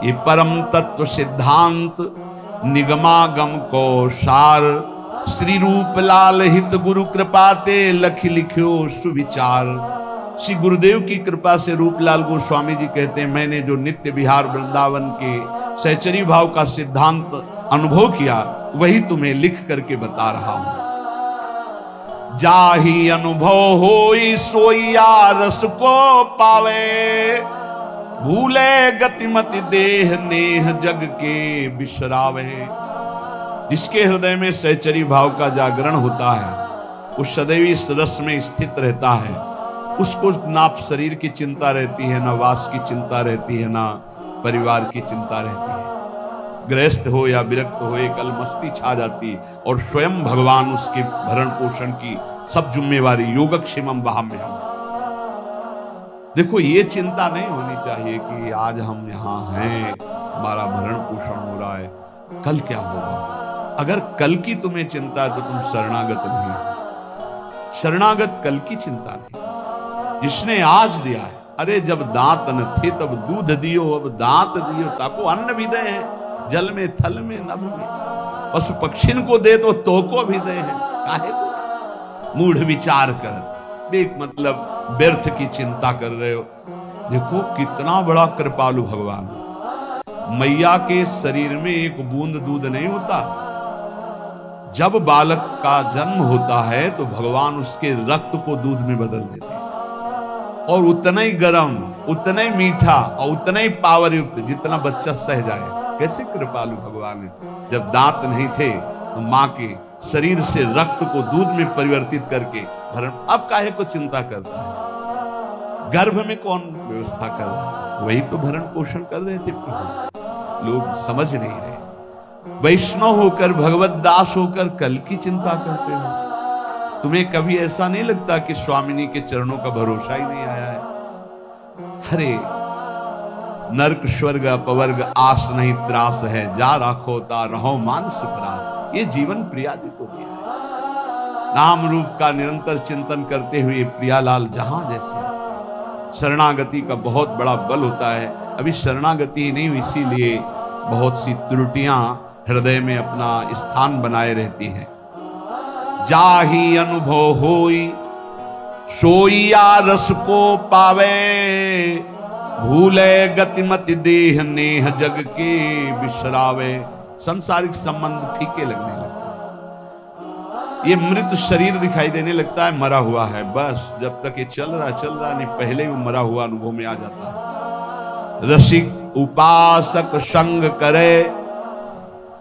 ये परम तत्व सिद्धांत निगमागम को सार, श्री रूप लाल हित गुरु कृपा ते लख लिख्यो सुविचार। श्री गुरुदेव की कृपा से रूपलाल गोस्वामी जी कहते हैं, मैंने जो नित्य विहार वृंदावन के सहचरी भाव का सिद्धांत अनुभव किया वही तुम्हें लिख करके बता रहा हूं। जाही अनुभव होई सोईया रस को पावे, भूले गतिमति देह नेह जग के बिसरावे। जिसके हृदय में सहचरी भाव का जागरण होता है वो सदैव इस रस में स्थित रहता है। उसको ना शरीर की चिंता रहती है, ना वास की चिंता रहती है, ना परिवार की चिंता रहती है। गृहस्थ हो या विरक्त हो, एकल मस्ती छा जाती और स्वयं भगवान उसके भरण पोषण की सब जिम्मेवारी योगक्षेमम वहाम्यहम्। देखो ये चिंता नहीं होनी चाहिए कि आज हम यहाँ हैं, हमारा भरण पोषण हो रहा है, कल क्या होगा। अगर कल की तुम्हें चिंता है तो तुम शरणागत नहीं हो। शरणागत कल की चिंता नहीं, जिसने आज दिया है। अरे जब दांत न थे तब दूध दियो, अब दांत दियो ताको अन्न भी दे हैं, जल में थल में नभ में। पशु पक्षिन को दे तो को भी दे हैं, काहे को मूढ़ विचार कर एक मतलब व्यर्थ की चिंता कर रहे हो। देखो कितना बड़ा कृपालु भगवान। मैया के शरीर में एक बूंद दूध नहीं होता। जब बालक का जन्म होता है तो भगवान उसके रक्त को दूध में बदल देते हैं, और उतना ही गर्म, उतना ही मीठा और उतना ही पावर युक्त जितना बच्चा सह जाए। कैसे कृपालु भगवान है। जब दांत नहीं थे तो मां के शरीर से रक्त को दूध में परिवर्तित करके भरण, अब काहे को चिंता करता है। गर्भ में कौन व्यवस्था कर रहा है, वही तो भरण पोषण कर रहे थे प्रभु। लोग समझ नहीं रहे। वैष्णव होकर, भगवत दास होकर कल की चिंता करते हो। तुम्हें कभी ऐसा नहीं लगता कि स्वामिनी के चरणों का भरोसा ही नहीं आया है। अरे नरक स्वर्ग अपवर्ग आस नहीं त्रास है, जा राखो ता रहो मान सुखरास। ये जीवन प्रिया जी को दिया है। नाम रूप का निरंतर चिंतन करते हुए प्रियालाल जहां जैसे। शरणागति का बहुत बड़ा बल होता है। अभी शरणागति नहीं हुई, इसीलिए बहुत सी त्रुटियां हृदय में अपना स्थान बनाए रहती हैं। जाही अनुभव होई सोईया रस को पावे, भूले गतिमति देह नेह जग के बिसरावे। सांसारिक संबंध फीके लगने लगता है। ये मृत शरीर दिखाई देने लगता है, मरा हुआ है। बस जब तक ये चल रहा नहीं, पहले ही मरा हुआ अनुभव में आ जाता है। रसिक उपासक संग करे,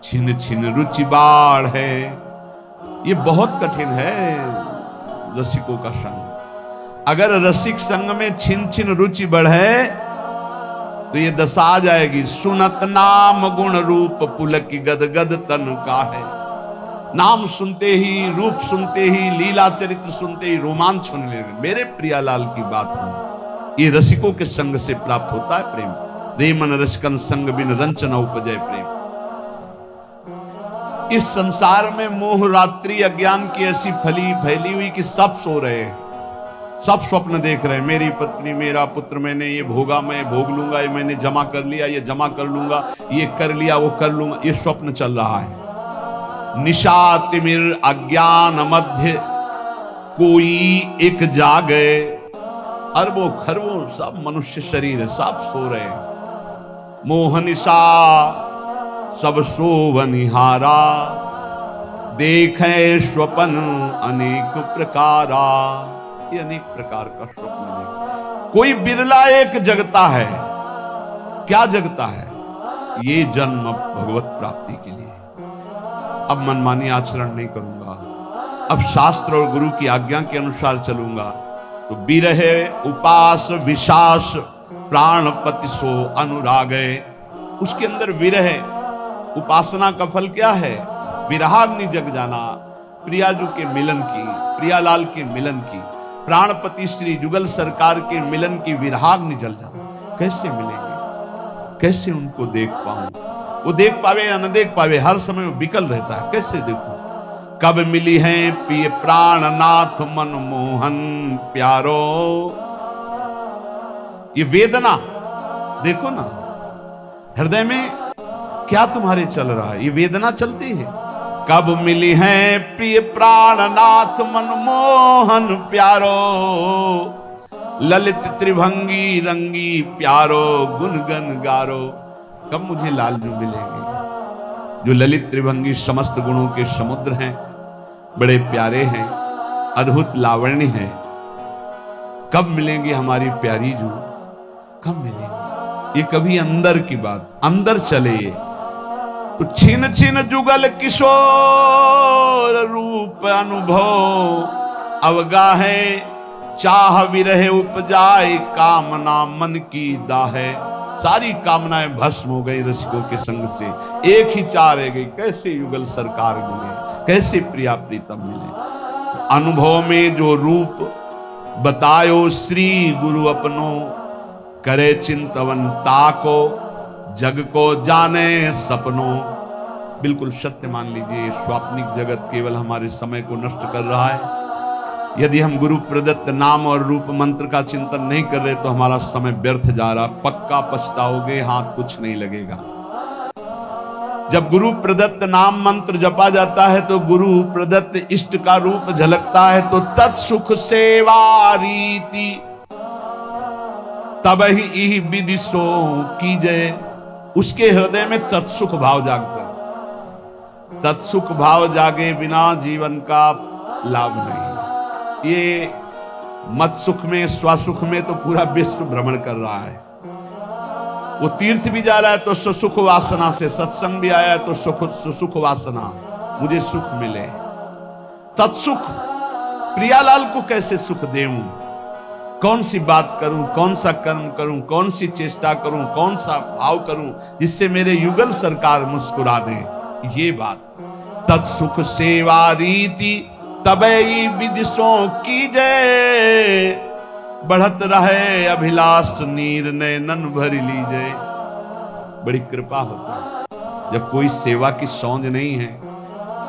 छिन छिन रुचि बाढ़ है। ये बहुत कठिन है रसिकों का संग। अगर रसिक संग में छिन छिन रुचि बढ़े तो ये दशा आ जाएगी। सुनत नाम गुण रूप पुलक गदगद तन का है। नाम सुनते ही, रूप सुनते ही, लीला चरित्र सुनते ही रोमांच होने लगे। मेरे प्रियालाल की बात है। ये रसिकों के संग से प्राप्त होता है प्रेम। रेमन रसिकन संग बिन रंचन उपजय प्रेम। इस संसार में मोह रात्रि अज्ञान की ऐसी फैली हुई कि सब सो रहे हैं, सब स्वप्न देख रहे हैं। मेरी पत्नी, मेरा पुत्र, मैंने ये भोगा, मैं भोग लूंगा, ये मैंने जमा कर लिया, ये जमा कर लूंगा, ये कर लिया, वो कर लूंगा। ये स्वप्न चल रहा है। निशा तिमिर अज्ञान मध्य कोई एक जागे। अरबों खरबों सब मनुष्य शरीर है, सब सो रहे हैं। मोह निशा सब सोवनिहारा, देखे स्वपन अनेक प्रकारा। ये अनेक प्रकार का स्वप्न है। कोई बिरला एक जगता है। क्या जगता है? ये जन्म भगवत प्राप्ति के लिए। अब मनमानी आचरण नहीं करूंगा, अब शास्त्र और गुरु की आज्ञा के अनुसार चलूंगा। तो बिरहे उपास विशास प्राणपति सो अनुरागे। उसके अंदर विरह, उपासना का फल क्या है? विरहाग्नि जग जाना, प्रियाजू के मिलन की, प्रियालाल के मिलन की, प्राणपति श्री जुगल सरकार के मिलन की विरहाग्नि जल जाना। कैसे मिलेंगे? कैसे उनको देख पाऊं? वो देख पावे या न देख पावे, हर समय वो विकल रहता है। कैसे देखूं? कब मिली है प्रिय प्राणनाथ मनमोहन प्यारो। ये वेदना देखो ना, हृदय में क्या तुम्हारे चल रहा है? ये वेदना चलती है। कब मिली है प्रिय प्राणनाथ मनमोहन प्यारो, ललित त्रिभंगी रंगी प्यारो गुनगन गारो। कब मुझे लालजू मिलेंगे जो ललित त्रिभंगी समस्त गुणों के समुद्र हैं, बड़े प्यारे हैं, अद्भुत लावण्य हैं। कब मिलेंगे हमारी प्यारी जू? कब मिलेंगे? ये कभी अंदर की बात, अंदर चले तो छिन छिन जुगल किशोर रूप अनुभव, अवगाहे चाह विरह उपजाए कामना मन की दाहे। सारी कामनाएं भस्म हो गई रसिकों के संग से, एक ही चाह रह गई, कैसे युगल सरकार मिले, कैसे प्रिया प्रीतम मिले। अनुभव में जो रूप बतायो श्री गुरु अपनो, करे चिंतवन ताको जग को जाने सपनों। बिल्कुल सत्य मान लीजिए, स्वाप्निक जगत केवल हमारे समय को नष्ट कर रहा है। यदि हम गुरु प्रदत्त नाम और रूप मंत्र का चिंतन नहीं कर रहे तो हमारा समय व्यर्थ जा रहा, पक्का पछताओगे, हाथ कुछ नहीं लगेगा। जब गुरु प्रदत्त नाम मंत्र जपा जाता है तो गुरु प्रदत्त इष्ट का रूप झलकता है, तो तत्सुख सेवा रीति तब ही विदिशो कीजय। उसके हृदय में तत्सुख भाव जागता है। तत्सुख भाव जागे बिना जीवन का लाभ नहीं। ये मत सुख में स्वसुख में तो पूरा विश्व भ्रमण कर रहा है। वो तीर्थ भी जा रहा है तो सुख वासना से, सत्संग भी आया है तो सुख वासना, मुझे सुख मिले। तत्सुख प्रियालाल को कैसे सुख देऊं? कौन सी बात करूं, कौन सा कर्म करूं, कौन सी चेष्टा करूं, कौन सा भाव करूं जिससे मेरे युगल सरकार मुस्कुरा दें? ये बात तत्सुख सेवा रीति तबई विदिशों की जय, बढ़त रहे अभिलाष नीर नैनन भर लीजे। बड़ी कृपा होता है जब कोई सेवा की सौंध नहीं है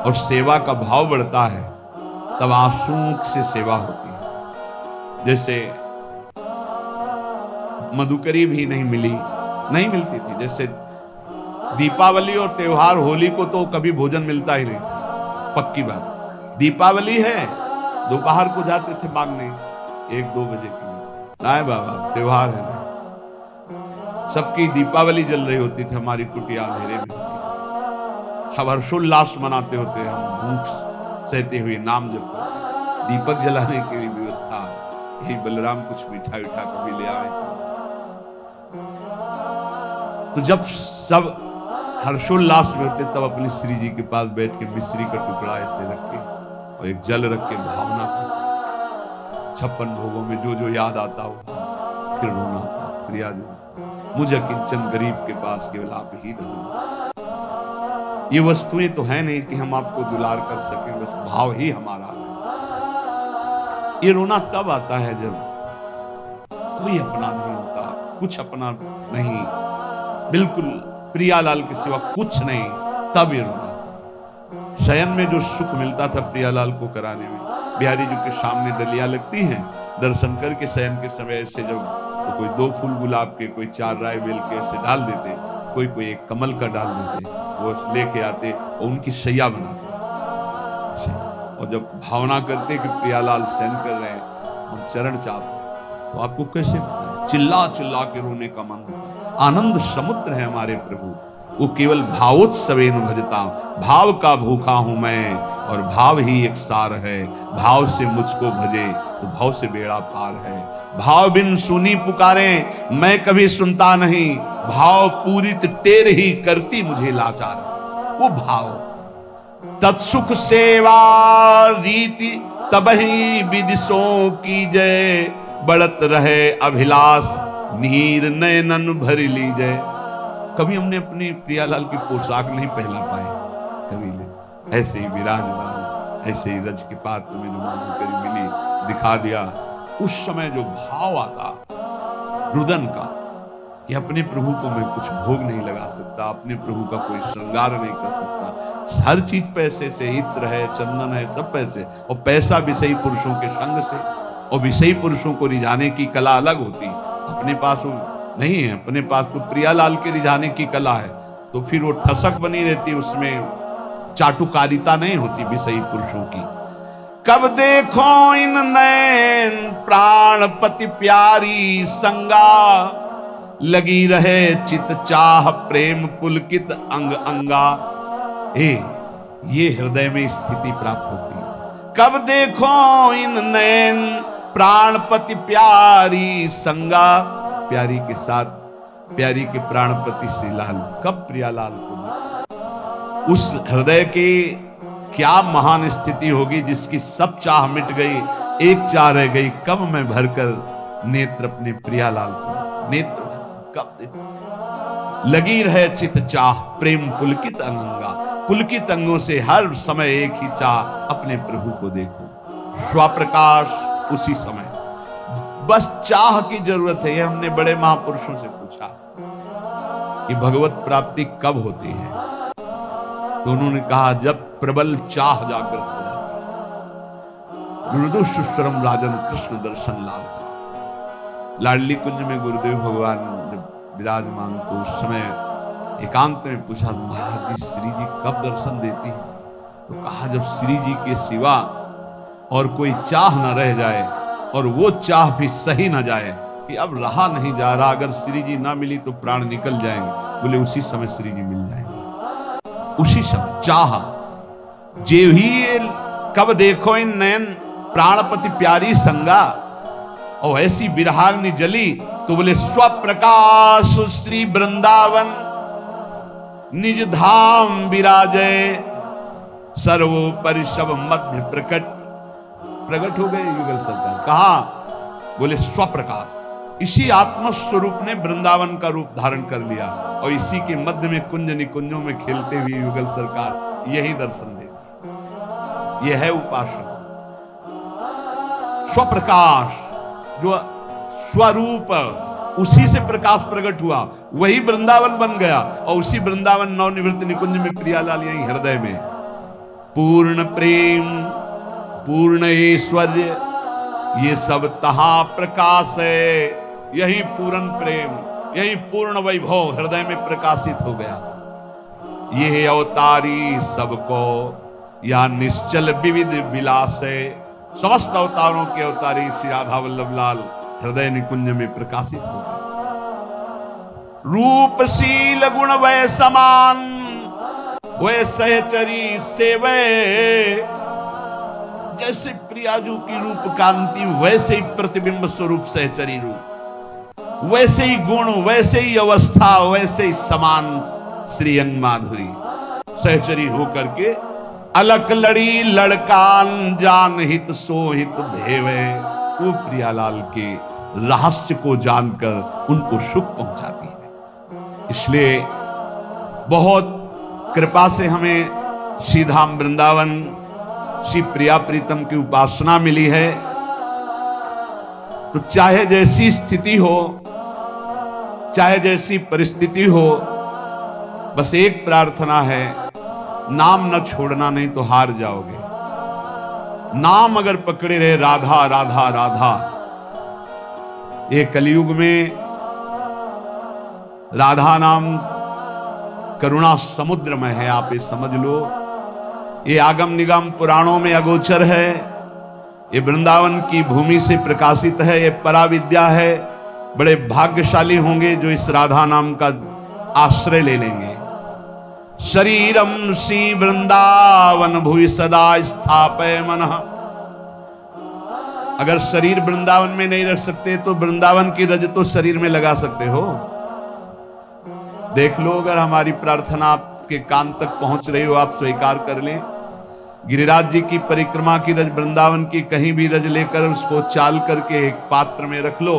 और सेवा का भाव बढ़ता है, तब आंसू से सेवा होती है। जैसे मधुकरी भी नहीं मिलती थी। जैसे दीपावली और त्योहार होली को तो कभी भोजन मिलता ही नहीं था, पक्की बात। दीपावली है, दोपहर को जाते थे मांगने 1-2 बजे की, नाय बाबा त्योहार है ना। सबकी दीपावली जल रही होती थी, हमारी कुटिया अंधेरे में, सब हर्षोल्लास मनाते होते, हम भूख सहते हुए नाम जप, दीपक जलाने की व्यवस्था। यही बलराम कुछ मीठा उठा कभी ले आए तो जब सब हर्षोल्लास में होते तब अपनी श्री जी के पास बैठ के मिश्री का टुकड़ा ऐसे रख के और एक जल रख के भावना को 56 भोगों में जो जो याद आता हो फिर रोना था, प्रिया जी मुझे किंचन गरीब के पास केवल आप ही धन। ये वस्तुएं तो है नहीं कि हम आपको दुलार कर सकें, बस भाव ही हमारा है। ये रोना तब आता है जब कोई अपना नहीं होता, कुछ अपना नहीं, बिल्कुल प्रियालाल के सिवा कुछ नहीं, तब ये रोना। शयन में जो सुख मिलता था प्रियालाल को कराने में, बिहारी जी के सामने डलियां लगती हैं, दर्शन करके शयन के समय ऐसे जब तो कोई 2 फूल गुलाब के, कोई 4 राय बेल के ऐसे डाल देते, कोई एक कमल का डाल देते, वो लेके आते और उनकी शैया बनाते। और जब भावना करते कि प्रियालाल शयन कर रहे हैं, हम चरण चाहते, तो आपको कैसे चिल्ला चिल्ला के रोने का मन होता। आनंद समुद्र है हमारे प्रभु, वो केवल भावोत्सवेन भजता, भाव का भूखा हूं मैं और भाव ही एक सार है। भाव से मुझको भजे तो भाव से बेड़ा पार है। भाव बिन सुनी पुकारे मैं कभी सुनता नहीं, भाव पूरित टेर ही करती मुझे लाचार। वो भाव तत्सुख सेवा रीति तबही विदिशों की जय, बढ़त रहे अभिलाष नीर नयनन भर लीजय। कभी हमने अपनी प्रियालाल की पोशाक नहीं पहना पाए, कभी ले ऐसे ही विराजमान, ऐसे ही रज के पात्र में करी मिली, दिखा दिया। उस समय जो भाव आता रुदन का कि अपने प्रभु को मैं कुछ भोग नहीं लगा सकता, अपने प्रभु का कोई श्रृंगार नहीं कर सकता, हर चीज पैसे से, इत्र है, चंदन है, सब पैसे, और पैसा विषयी पुरुषों के संग से, और विषयी पुरुषों को रिझाने की कला अलग होती। अपने पास वो नहीं है, अपने पास तो प्रियालाल के रिझाने की कला है, तो फिर वो ठसक बनी रहती, उसमें चाटुकारिता नहीं होती विषयी पुरुषों की। कब देखो इन नैन प्राणपति प्यारी संगा, लगी रहे चित चाह प्रेम पुलकित अंग अंगा। ये हृदय में स्थिति प्राप्त होती है। कब देखो इन नैन प्राणपति प्यारी संगा, प्यारी के साथ प्यारी के प्राणपति श्री लाल, कब प्रियालाल को, उस हृदय के क्या महान स्थिति होगी जिसकी सब चाह मिट गई, एक चाह रह गई, कब मैं भरकर नेत्र अपने प्रियालाल को, नेत्र कब देखो, लगी रहे चित चाह प्रेम पुलकित अंगा, पुलकित अंगों से हर समय एक ही चाह, अपने प्रभु को देखो, स्वप्रकाश उसी समय, बस चाह की जरूरत है। ये हमने बड़े महापुरुषों से पूछा कि भगवत प्राप्ति कब होती है, तो उन्होंने कहा जब प्रबल चाह जागृत हो जाती है। गुरुदेव सुश्रम राजन कृष्ण दर्शन लाल से लाडली कुंज में गुरुदेव भगवान जब विराजमान, तो उस समय एकांत में पूछा, महाराज जी श्री जी कब दर्शन देती है? तो कहा जब श्री जी के सिवा और कोई चाह न रह जाए, और वो चाह भी सही न जाए कि अब रहा नहीं जा रहा, अगर श्री जी ना मिली तो प्राण निकल जाएंगे, बोले उसी समय श्री जी मिल जाएंगे, उसी समय चाह जे ही। कब देखो इन नैन प्राणपति प्यारी संगा, और ऐसी विरहाग्नि जली, तो बोले स्वप्रकाश श्री वृंदावन निज धाम विराजे, सर्वोपरि सब मध्य प्रकट हो गए युगल सरकार। कहा? बोले स्वप्रकाश, इसी आत्मस्वरूप ने वृंदावन का रूप धारण कर लिया, और इसी के मध्य में कुंज निकुंजों में खेलते हुए युगल सरकार यही दर्शन देती। यह है उपासना। स्वप्रकाश, जो स्वरूप, उसी से प्रकाश प्रकट हुआ, वही वृंदावन बन गया, और उसी वृंदावन नवनिवृत्त निकुंज में प्रियालाल यही हृदय में पूर्ण प्रेम पूर्ण ऐश्वर्य, ये सब तहां प्रकाश है। यही पूर्ण प्रेम, यही पूर्ण वैभव हृदय में प्रकाशित हो गया। ये अवतारी सबको या निश्चल विविध विलास है। समस्त अवतारों के अवतारी श्री राधा वल्लभ लाल हृदय निकुंज में प्रकाशित हो गए। रूप शील गुण वै समान, वै सहचरी सेवे, जैसे प्रियाजू की रूप कांति, वैसे ही प्रतिबिंब स्वरूप सहचरी रूप, वैसे ही गुण, वैसे ही अवस्था, वैसे ही समान श्री अंग माधुरी, सहचरी होकर के अलक लड़ी लड़कान जान हित सोहित भेवे। वो प्रियालाल के रहस्य को जानकर उनको सुख पहुंचाती है। इसलिए बहुत कृपा से हमें श्रीधाम वृंदावन श्री प्रिया प्रीतम की उपासना मिली है। तो चाहे जैसी स्थिति हो, चाहे जैसी परिस्थिति हो, बस एक प्रार्थना है, नाम न छोड़ना, नहीं तो हार जाओगे। नाम अगर पकड़े रहे राधा राधा राधा, ये कलयुग में राधा नाम करुणा समुद्र में है, आप ये समझ लो। ये आगम निगम पुराणों में अगोचर है, ये वृंदावन की भूमि से प्रकाशित है, ये पराविद्या है। बड़े भाग्यशाली होंगे जो इस राधा नाम का आश्रय ले लेंगे। शरीरम श्री वृंदावन भुवि सदा स्थापय मनः। अगर शरीर वृंदावन में नहीं रख सकते तो वृंदावन की रज तो शरीर में लगा सकते हो। देख लो, अगर हमारी प्रार्थना आपके कान तक पहुंच रही हो, आप स्वीकार कर लें। गिरिराज जी की परिक्रमा की रज, वृंदावन की कहीं भी रज लेकर उसको चाल करके एक पात्र में रख लो,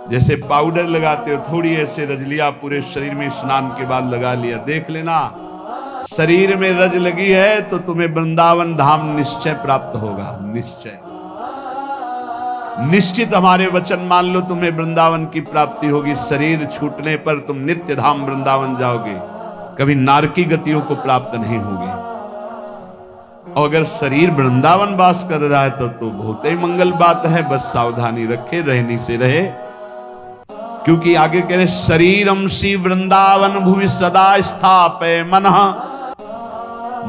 जैसे पाउडर लगाते हो, थोड़ी ऐसे रज लिया, पूरे शरीर में स्नान के बाद लगा लिया। देख लेना, शरीर में रज लगी है तो तुम्हें वृंदावन धाम निश्चय प्राप्त होगा। निश्चय, निश्चित हमारे वचन मान लो, तुम्हें वृंदावन की प्राप्ति होगी। शरीर छूटने पर तुम नित्य धाम वृंदावन जाओगे, कभी नारकी गतियों को प्राप्त नहीं होगे। और अगर शरीर वृंदावन वास कर रहा है तो बहुत ही मंगल बात है। बस सावधानी रखे, रहनी से रहे। क्योंकि आगे कह रहे शरीरम श्री वृंदावन भुवि सदा स्थापय मनः,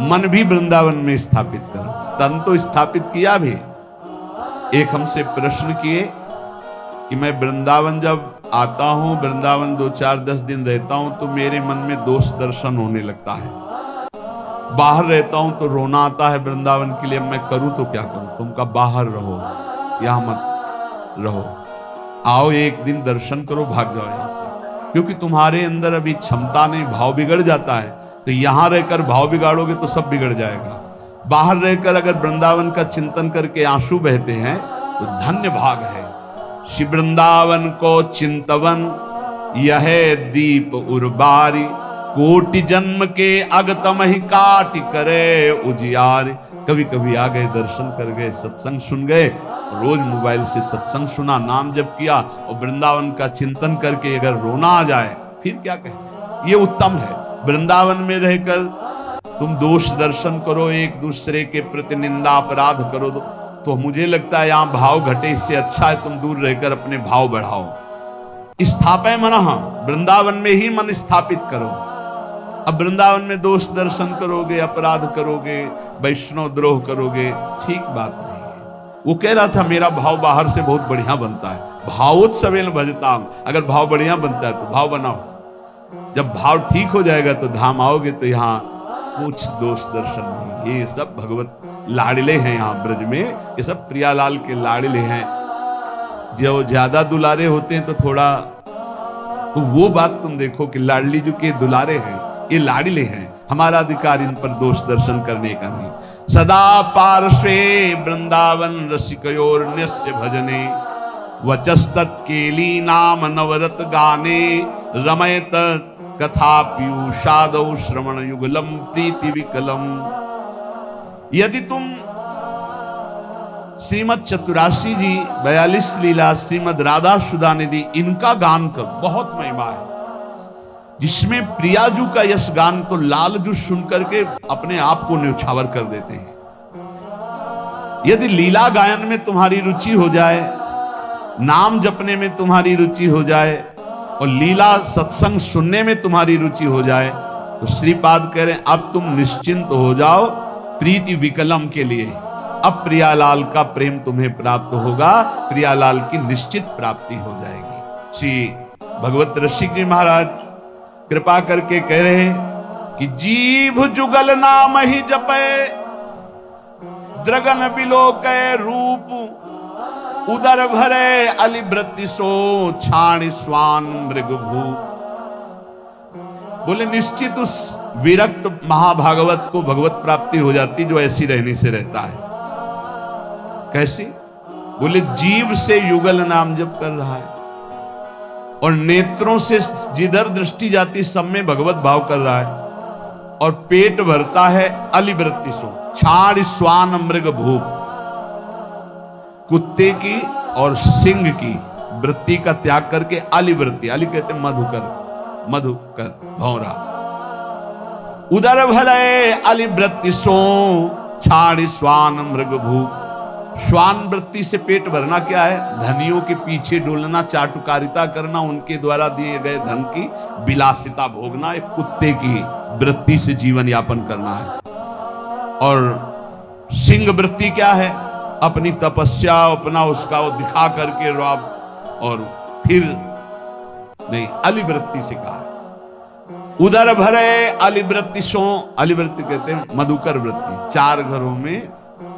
मन भी वृंदावन में स्थापित करो। तन तो स्थापित किया भी। एक हमसे प्रश्न किए कि मैं वृंदावन जब आता हूं, वृंदावन 2-4-10 दिन रहता हूं तो मेरे मन में दोष दर्शन होने लगता है, बाहर रहता हूं तो रोना आता है वृंदावन के लिए, मैं करूं तो क्या करूं? तुम का बाहर रहो, यहां मत रहो, आओ एक दिन दर्शन करो, भाग जाओ यहां से, क्योंकि तुम्हारे अंदर अभी क्षमता नहीं, भाव बिगड़ जाता है। तो यहां रहकर भाव बिगाड़ोगे तो सब बिगड़ जाएगा। बाहर रहकर अगर वृंदावन का चिंतन करके आंसू बहते हैं तो धन्य भाग है। श्री वृंदावन को चिंतवन यह दीप उर्बारी, कोटि जन्म के अगतम ही काट करे उजियार। कभी कभी आ गए, दर्शन कर गए, सत्संग सुन गए, रोज मोबाइल से सत्संग सुना, नाम जप किया और वृंदावन का चिंतन करके अगर रोना आ जाए फिर क्या कहें? ये उत्तम है। वृंदावन में रहकर तुम दोष दर्शन करो, एक दूसरे के प्रति निंदा अपराध करो तो मुझे लगता है यहां भाव घटे, इससे अच्छा है तुम दूर रहकर अपने भाव बढ़ाओ। स्थापय मनः, वृंदावन में ही मन स्थापित करो। अब वृंदावन में दोष दर्शन करोगे, अपराध करोगे, वैष्णव द्रोह करोगे, ठीक बात नहीं है। वो कह रहा था मेरा भाव बाहर से बहुत बढ़िया बनता है, भावोत्सवेन भजताम। अगर भाव बढ़िया बनता है तो भाव बनाओ, जब भाव ठीक हो जाएगा तो धाम आओगे तो यहाँ कुछ दोष दर्शन नहीं। ये सब भगवत लाडले हैं यहाँ ब्रज में, ये सब प्रियालाल के लाडले हैं। जो ज्यादा दुलारे होते हैं तो थोड़ा तो वो बात तुम देखो कि लाडली जो के दुलारे हैं, ये लाडले हैं, हमारा अधिकार इन पर दोष दर्शन करने का नहीं। सदा पार्श्वे वृंदावन रसिकयोर्न्यस्य भजने, वचस्तत् केली नाम नवरत गाने, रमयत कथा पीयूषादौ श्रवण युगलम प्रीति विकलम। यदि तुम श्रीमद चतुराशी जी 42 लीला, श्रीमद राधा सुधा निधि, इनका गान कर, बहुत महिमा है जिसमें प्रियाजू का यश गान तो लालजू सुन करके अपने आप को न्यौछावर कर देते हैं। यदि लीला गायन में तुम्हारी रुचि हो जाए, नाम जपने में तुम्हारी रुचि हो जाए और लीला सत्संग सुनने में तुम्हारी रुचि हो जाए तो श्रीपाद कह रहे हैं अब तुम निश्चिंत हो जाओ प्रीति विकलम के लिए। अब प्रियालाल का प्रेम तुम्हें प्राप्त होगा, प्रियालाल की निश्चित प्राप्ति हो जाएगी। श्री भगवत रसिक जी महाराज कृपा करके कह रहे हैं कि जीभ जुगल नाम ही जपे, द्रगन बिलोके रूप, उदर भरे अलिवृत्ति सो छाण स्वान मृग भू। बोले निश्चित उस विरक्त महाभागवत को भगवत प्राप्ति हो जाती जो ऐसी रहने से रहता है। कैसी? बोले जीव से युगल नाम जप कर रहा है और नेत्रों से जिधर दृष्टि जाती सब में भगवत भाव कर रहा है और पेट भरता है अलिवृत्ति सो छाण स्वान मृग भूप, कुत्ते की और सिंह की वृत्ति का त्याग करके अलिवृत्ति, अली कहते मधुकर, मधुकर भौरा, उदर भले अलिवृत्ति सो छाड़ स्वान मृग भूप। श्वान वृत्ति से पेट भरना क्या है? धनियों के पीछे डोलना, चाटुकारिता करना, उनके द्वारा दिए गए धन की विलासिता भोगना, एक कुत्ते की वृत्ति से जीवन यापन करना है। और सिंह वृत्ति क्या है? अपनी तपस्या, अपना उसका वो दिखा करके और फिर नहीं, अलिवृत्ति से कहा है। उदर भरे अलिवृत्ति सो, अलिवृत्ति कहते हैं मधुकर वृत्ति, 4 घरों में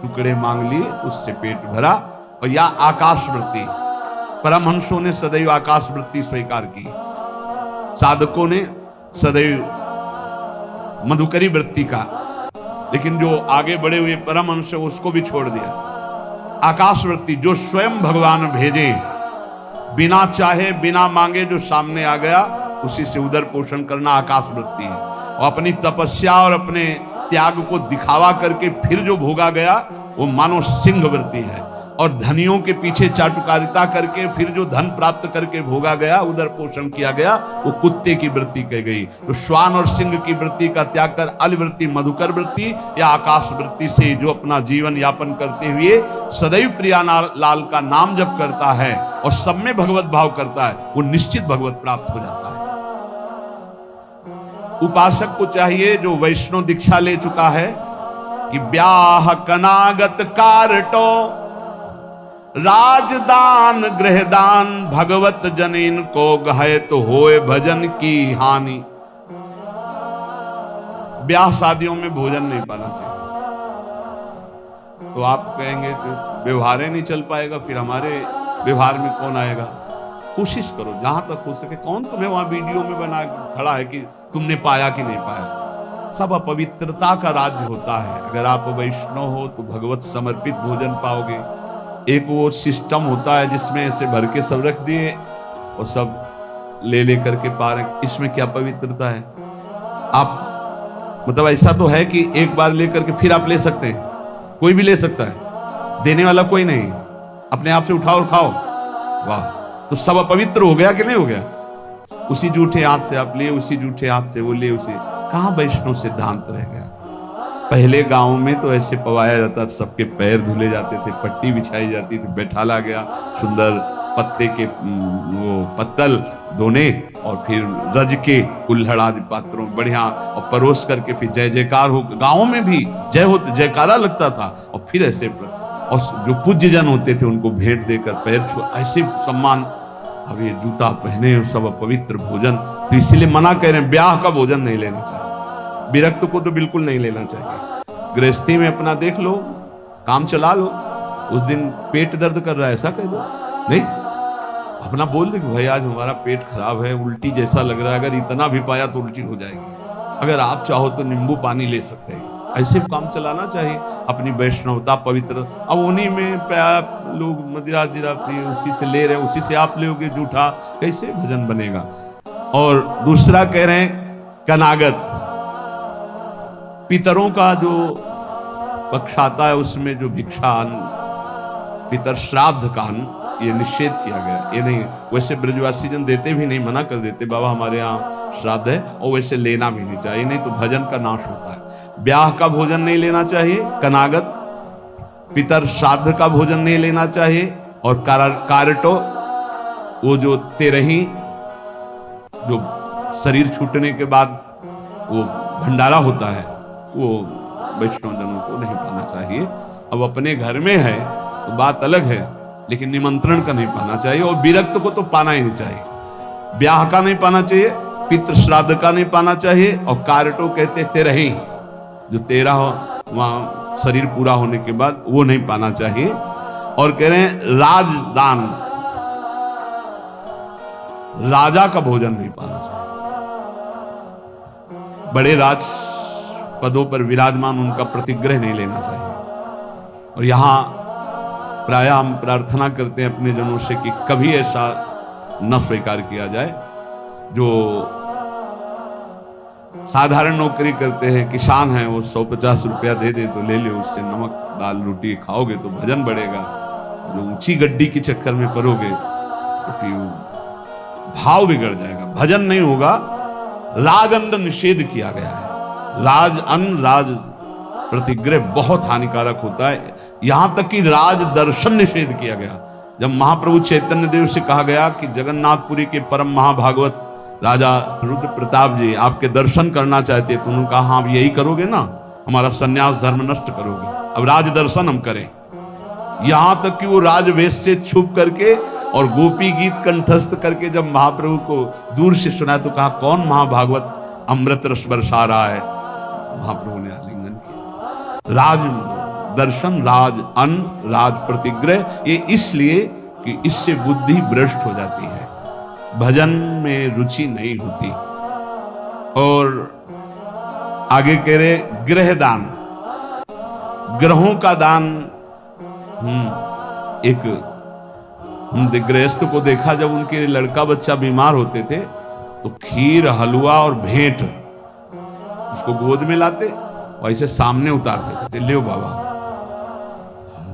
टुकड़े मांग लिए उससे पेट भरा। और या आकाश वृत्ति, परमहंसों ने सदैव आकाश वृत्ति स्वीकार की, साधकों ने सदैव मधुकरी वृत्ति का, लेकिन जो आगे बढ़े हुए परमहंस उसको भी छोड़ दिया। आकाश वृत्ति जो स्वयं भगवान भेजे, बिना चाहे बिना मांगे जो सामने आ गया उसी से उदर पोषण करना आकाश वृत्ति है। और अपनी तपस्या और अपने त्याग को दिखावा करके फिर जो भोगा गया वो मानो सिंह वृत्ति है। और धनियों के पीछे चाटुकारिता करके फिर जो धन प्राप्त करके भोगा गया, उधर पोषण किया गया, वो कुत्ते की वृत्ति कही गई। तो श्वान और सिंह की वृत्ति का त्याग कर अलवृत्ति, मधुकर वृत्ति या आकाश वृत्ति से जो अपना जीवन यापन करते हुए सदैव प्रिया लाल का नाम जप करता है और सब में भगवत भाव करता है, वो निश्चित भगवत प्राप्त हो जाता है। उपासक को चाहिए जो वैष्णव दीक्षा ले चुका है कि ब्याह कनागत कारटो राजदान गृहदान भगवत जनीन को गहे तो होए भजन की हानि। ब्याह शादियों में भोजन नहीं पाना चाहिए। तो आप कहेंगे कि व्यवहार नहीं चल पाएगा, फिर हमारे व्यवहार में कौन आएगा? कोशिश करो जहां तक हो सके। कौन तुम्हें वहां वीडियो में बना खड़ा है कि तुमने पाया कि नहीं पाया? सब अपवित्रता का राज्य होता है। अगर आप वैष्णव हो तो भगवत समर्पित भोजन पाओगे। एक वो सिस्टम होता है जिसमें ऐसे भर के सब रख दिए और सब ले करके पा रहे, इसमें क्या पवित्रता है? आप मतलब ऐसा तो है कि एक बार लेकर के फिर आप ले सकते हैं, कोई भी ले सकता है, देने वाला कोई नहीं, अपने आप से उठाओ और खाओ। वाह, तो सब अपवित्र हो गया कि नहीं हो गया? उसी जूठे हाथ से आप लिए, उसी जूठे हाथ से वो लिए, उसे कहां वैष्णव सिद्धांत रह गया? पहले गांव में तो ऐसे पवाया जाता था, सबके पैर धुले जाते थे, पट्टी बिछाई जाती थी, बैठाला गया, सुंदर पत्ते के वो पत्तल धोने और फिर रज के कुल्हड़ आदि पात्रों बढ़िया और परोस करके फिर जय जयकार हो। गाँव में भी जय होते, जयकारा लगता था और फिर ऐसे और जो पूज्य जन होते थे उनको भेंट देकर पैर छू, ऐसे सम्मान। अब ये जूता पहने सब पवित्र भोजन, तो इसीलिए मना कह रहे हैं ब्याह का भोजन नहीं लेना चाहिए। विरक्त को तो बिल्कुल नहीं लेना चाहिए। गृहस्थी में अपना देख लो, काम चला लो। उस दिन पेट दर्द कर रहा है ऐसा कह दो, नहीं अपना बोल दे भाई आज हमारा पेट खराब है, उल्टी जैसा लग रहा है, अगर इतना भी पाया तो उल्टी हो जाएगी, अगर आप चाहो तो नींबू पानी ले सकते हैं। ऐसे काम चलाना चाहिए अपनी वैष्णवता पवित्र। अब उन्हीं में लोग मदिरा दिरा प्रिय उसी से ले रहे हैं, उसी से आप लोगे जूठा, कैसे भजन बनेगा? और दूसरा कह रहे हैं कनागत, पितरों का जो पक्ष आता है उसमें जो भिक्षान पितर श्राद्ध का ये निषेध किया गया। ये नहीं, वैसे ब्रजवासी जन देते भी नहीं, मना कर देते बाबा हमारे यहाँ श्राद्ध है, और वैसे लेना भी नहीं चाहिए, नहीं तो भजन का नाश होता है। ब्याह का भोजन नहीं लेना चाहिए, कनागत पितर श्राद्ध का भोजन नहीं लेना चाहिए, और कारटो वो जो तेरही जो शरीर छूटने के बाद वो भंडारा होता है वो वैष्णव जनों को नहीं पाना चाहिए। अब अपने घर में है तो बात अलग है, लेकिन निमंत्रण का नहीं पाना चाहिए। और विरक्त को तो पाना ही नहीं चाहिए। ब्याह का नहीं पाना चाहिए, पितृ श्राद्ध का नहीं पाना चाहिए, और कारटो कहते तेरही जो 13 वहां शरीर पूरा होने के बाद वो नहीं पाना चाहिए। और कह रहे हैं राजदान, राजा का भोजन नहीं पाना चाहिए। बड़े राज पदों पर विराजमान उनका प्रतिग्रह नहीं लेना चाहिए। और यहां प्रायः हम प्रार्थना करते हैं अपने जनों से कि कभी ऐसा न स्वीकार किया जाए। जो साधारण नौकरी करते हैं, किसान हैं, वो 150 रुपया दे दे तो ले ले, उससे नमक दाल रोटी खाओगे तो भजन बढ़ेगा। जो ऊंची गड्डी के चक्कर में पड़ोगे तो फिर भाव बिगड़ जाएगा, भजन नहीं होगा। राजअन्न निषेध किया गया है। राज अन्न राज प्रतिग्रह बहुत हानिकारक होता है। यहां तक कि राज दर्शन निषेध किया गया। जब महाप्रभु चैतन्य देव से कहा गया कि जगन्नाथपुरी के परम महाभागवत राजा रुद्र प्रताप जी आपके दर्शन करना चाहते, तो उन्होंने कहा हाँ यही करोगे ना, हमारा सन्यास धर्म नष्ट करोगे, अब राज दर्शन हम करें। यहां तक कि वो राजवेश से छुप करके और गोपी गीत कंठस्थ करके जब महाप्रभु को दूर से सुना तो कहा कौन महाभागवत अमृत रस बरसा रहा है। महाप्रभु ने आलिंगन किया। राज दर्शन, राज अन्न, राज प्रतिग्रह, ये इसलिए कि इससे बुद्धि भ्रष्ट हो जाती है, भजन में रुचि नहीं होती। और आगे कह रहे गृहदान, ग्रहों का दान। एक गृहस्थ को देखा जब उनके लड़का बच्चा बीमार होते थे तो खीर हलवा और भेंट उसको गोद में लाते और ऐसे सामने उतार देते थे, ले बाबा।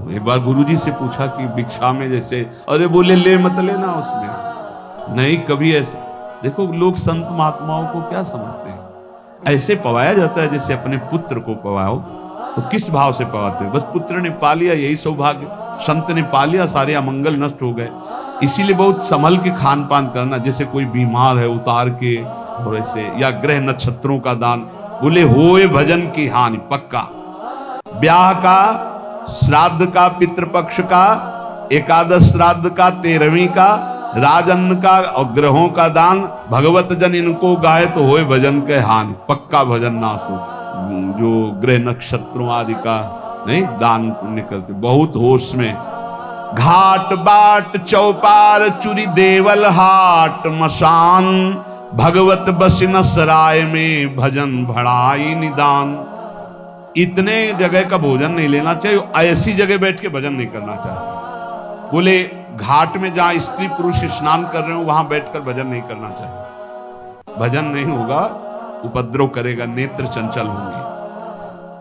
एक बार गुरुजी से पूछा कि भिक्षा में जैसे, अरे बोले ले मत लेना उसमें, नहीं कभी ऐसे। देखो लोग संत महात्माओं को क्या समझते हैं, ऐसे पवाया जाता है जैसे अपने पुत्र को पवाओ। तो किस भाव से पवाते हो? बस पुत्र ने पा लिया यही सौभाग्य, संत ने पा लिया सारे अमंगल नष्ट हो गए। इसीलिए बहुत संभल के खान पान करना, जैसे कोई बीमार है उतार के, और ऐसे, या ग्रह नक्षत्रों का दान। बोले होए भजन की हानि पक्का, ब्याह का, श्राद्ध का, पितृपक्ष का, एकादश श्राद्ध का, 13वीं का, राजन्न का और ग्रहों का दान, भगवत जन इनको गाए तो होए भजन के हानि पक्का, भजन नाश हो। जो ग्रह नक्षत्रों आदि का नहीं दान पुण्य करते, बहुत होश में। घाट बाट चौपार चुरी देवल हाट मसान, भगवत बसिन सराय में भजन भड़ाई निदान। इतने जगह का भोजन नहीं लेना चाहिए, ऐसी जगह बैठ के भजन नहीं करना चाहिए। बोले घाट में जहां स्त्री पुरुष स्नान कर रहे हो वहां बैठकर भजन नहीं करना चाहिए, भजन नहीं होगा, उपद्रव करेगा, नेत्र चंचल होंगे।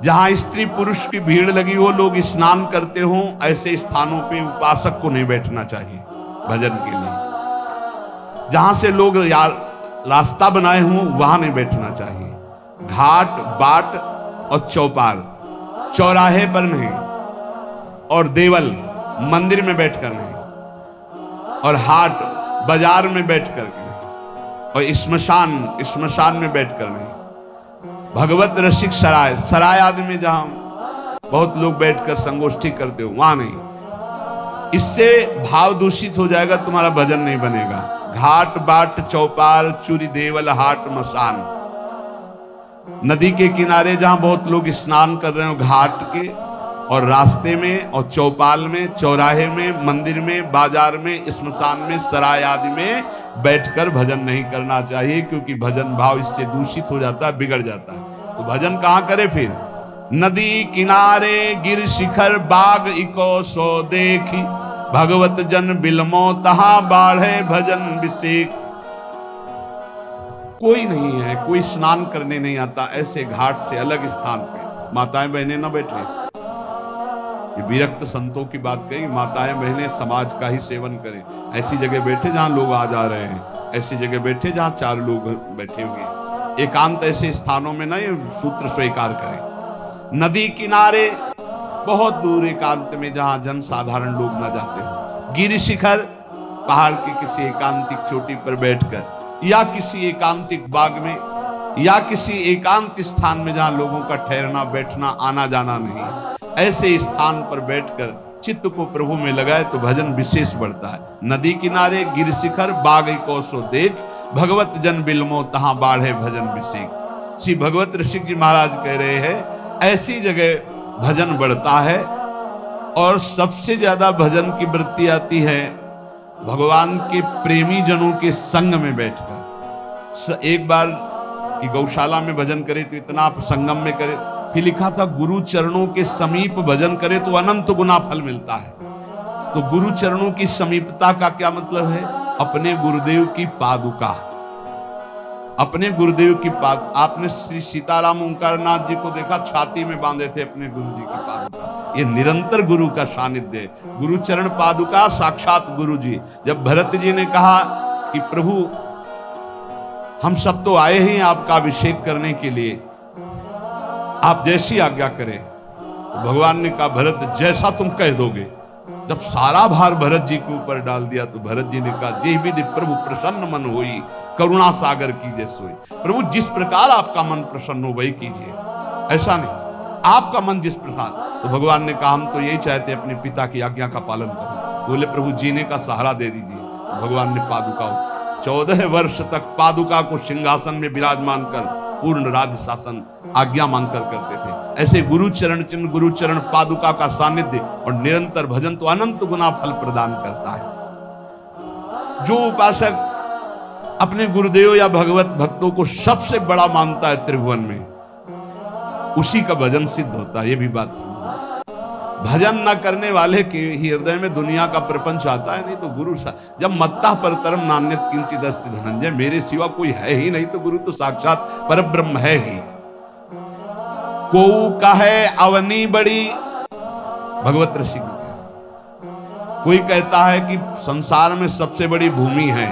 जहां स्त्री पुरुष की भीड़ लगी हो, लोग स्नान करते हो, ऐसे स्थानों पे उपासक को नहीं बैठना चाहिए भजन के लिए। जहां से लोग रास्ता बनाए हों वहां नहीं बैठना चाहिए। घाट बाट और चौपाल, चौराहे पर नहीं, और देवल मंदिर में बैठकर नहीं, और हाट बाजार में बैठकर नहीं, और श्मशान में बैठकर नहीं। भगवत रसिक सराय, सराय आदि में जहां बहुत लोग बैठकर संगोष्ठी करते हो वहां नहीं। इससे भाव दूषित हो जाएगा, तुम्हारा भजन नहीं बनेगा। घाट बाट चौपाल चुरी देवल हाट मसान, नदी के किनारे जहां बहुत लोग स्नान कर रहे हो, घाट के और रास्ते में और चौपाल में, चौराहे में, मंदिर में, बाजार में, स्मशान में, सराय आदि में बैठकर भजन नहीं करना चाहिए, क्योंकि भजन भाव इससे दूषित हो जाता है, बिगड़ जाता है। तो भजन कहां करे फिर? नदी किनारे गिर शिखर बाग इको सो देखी, भगवत जन बिलमो तहां बाढ़े भजन विषेक। कोई नहीं है, कोई स्नान करने नहीं आता, ऐसे घाट से अलग स्थान पे माताएं बहनें न बैठे। ये विरक्त संतों की बात कही, माताएं बहनें समाज का ही सेवन करें। ऐसी जगह बैठे जहां लोग आ जा रहे हैं, ऐसी जगह बैठे जहां 4 लोग बैठे हुए, एकांत ऐसे स्थानों में ना ये सूत्र स्वीकार करें। नदी किनारे बहुत दूर एकांत में जहां जन साधारण लोग न जाते हो, गिर शिखर पहाड़ के किसी एकांतिक चोटी पर बैठकर, या किसी एकांतिक बाग में, या किसी एकांत स्थान में जहां लोगों का ठहरना बैठना आना जाना नहीं, ऐसे स्थान पर बैठकर चित्त को प्रभु में लगाए तो भजन विशेष बढ़ता है। नदी किनारे गिर शिखर बाग को सो देख, भगवत जन बिलमो तहां बाढ़े भजन विषेक। श्री भगवत ऋषिक जी महाराज कह रहे हैं ऐसी जगह भजन बढ़ता है। और सबसे ज्यादा भजन की वृत्ति आती है भगवान के प्रेमी जनों के संग में बैठकर। एक बार की गौशाला में भजन करे तो इतना संगम में करे, फिर लिखा था गुरु चरणों के समीप भजन करे तो अनंत गुना फल मिलता है। तो गुरु चरणों की समीपता का क्या मतलब है? अपने गुरुदेव की पादुका, अपने गुरुदेव की आपने श्री सीताराम ओंकारनाथ जी को देखा, छाती में बांधे थे अपने गुरु जी की पादुका। ये निरंतर गुरु का सानिध्य है। गुरु चरण पादुका साक्षात गुरु जी। जब भरत जी ने कहा कि प्रभु हम सब तो आए हैं आपका अभिषेक करने के लिए, आप जैसी आज्ञा करें, तो भगवान ने कहा भरत जैसा तुम कह दोगे। जब सारा भार भरत जी के ऊपर डाल दिया तो भरत जी ने कहा जे विधि प्रभु प्रसन्न मन होई, करुणा सागर कीजिए सोई। प्रभु जिस प्रकार आपका मन प्रसन्न हो वही कीजिए, ऐसा नहीं आपका मन जिस प्रकार। तो भगवान ने कहा हम तो यही चाहते अपने पिता की आज्ञा का पालन करो। बोले प्रभु जीने का सहारा दे दीजिए। तो भगवान ने पादुका 14 वर्ष तक पादुका को सिंहासन में विराजमान कर पूर्ण राज्य शासन आज्ञा मांगकर करते थे। ऐसे गुरु चरण चिन्ह, गुरु चरण पादुका का सानिध्य और निरंतर भजन तो अनंत गुना फल प्रदान करता है। जो उपासक अपने गुरुदेव या भगवत भक्तों को सबसे बड़ा मानता है त्रिभुवन में, उसी का भजन सिद्ध होता है। ये भी बात भजन न करने वाले के ही हृदय में दुनिया का प्रपंच आता है। नहीं तो गुरु जब मत्ता परतरम नान्यत किंचित अस्ति धनंजय, मेरे सिवा कोई है ही नहीं, तो गुरु तो साक्षात परब्रह्म है ही। को कहे अवनी बड़ी, भगवत ऋषि कोई कहता है कि संसार में सबसे बड़ी भूमि है,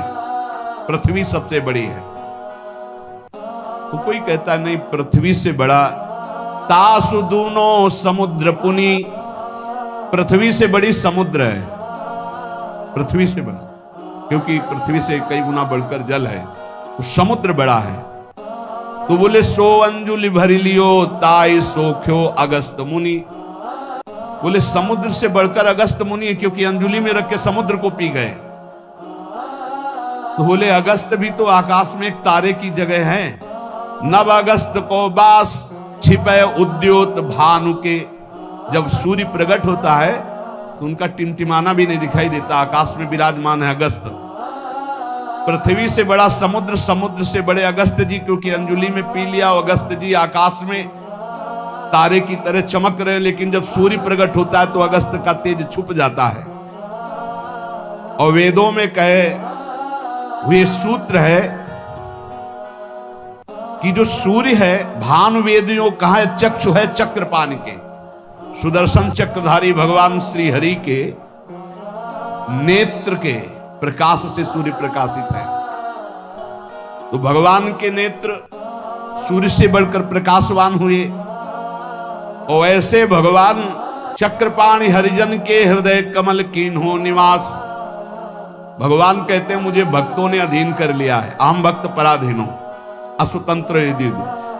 पृथ्वी सबसे बड़ी है। तो कोई कहता नहीं, पृथ्वी से बड़ा तासु दूनो समुद्र पुनी, पृथ्वी से बड़ी समुद्र है, पृथ्वी से बड़ा, क्योंकि पृथ्वी से कई गुना बढ़कर जल है, तो समुद्र बड़ा है। तो बोले सो अंजुलि भरी लियो ताई सोख्यो अगस्त मुनि, बोले समुद्र से बढ़कर अगस्त मुनि है, क्योंकि अंजुलि में रख के समुद्र को पी गए। तो बोले अगस्त भी तो आकाश में एक तारे की जगह है। नव अगस्त को बास छिपे उद्योत भानु के, जब सूर्य प्रकट होता है तो उनका टिमटिमाना भी नहीं दिखाई देता, आकाश में विराजमान है अगस्त। पृथ्वी से बड़ा समुद्र, समुद्र से बड़े अगस्त जी, क्योंकि अंजुलि में पी लिया। अगस्त जी आकाश में तारे की तरह चमक रहे, लेकिन जब सूर्य प्रकट होता है तो अगस्त का तेज छुप जाता है। और वेदों में कहे हुए सूत्र है कि जो सूर्य है, भानु वेदियों कहा है, चक्षु है चक्रपाण के, सुदर्शन चक्रधारी भगवान श्री हरि के नेत्र के प्रकाश से सूर्य प्रकाशित है। तो भगवान के नेत्र सूर्य से बढ़कर प्रकाशवान हुए। और ऐसे भगवान चक्रपाणि हरिजन के हृदय कमल कीन्हो निवास। भगवान कहते हैं मुझे भक्तों ने अधीन कर लिया है, आम भक्त पराधीनो असुतंत्र यदि।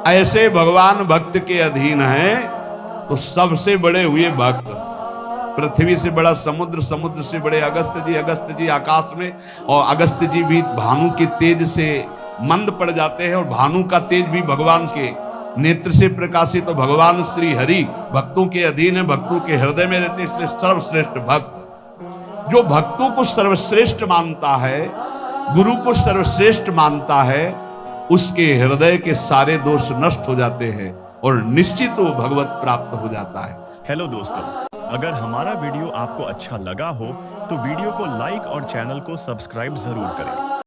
ऐसे भगवान भक्त के अधीन हैं, तो सबसे बड़े हुए भक्त। पृथ्वी से बड़ा समुद्र, समुद्र से बड़े अगस्त जी आकाश में। और अगस्त जी भी भानु के तेज से मंद पड़ जाते हैं, और भानु का तेज भी भगवान के नेत्र से प्रकाशित। तो भगवान श्री हरि भक्तों के अधीन है, भक्तों के हृदय में रहते, इसलिए सर्वश्रेष्ठ भक्त। जो भक्तों को सर्वश्रेष्ठ मानता है, गुरु को सर्वश्रेष्ठ मानता है, उसके हृदय के सारे दोष नष्ट हो जाते हैं और निश्चित वो भगवत प्राप्त हो जाता है। हेलो दोस्तों, अगर हमारा वीडियो आपको अच्छा लगा हो तो वीडियो को लाइक और चैनल को सब्सक्राइब जरूर करें।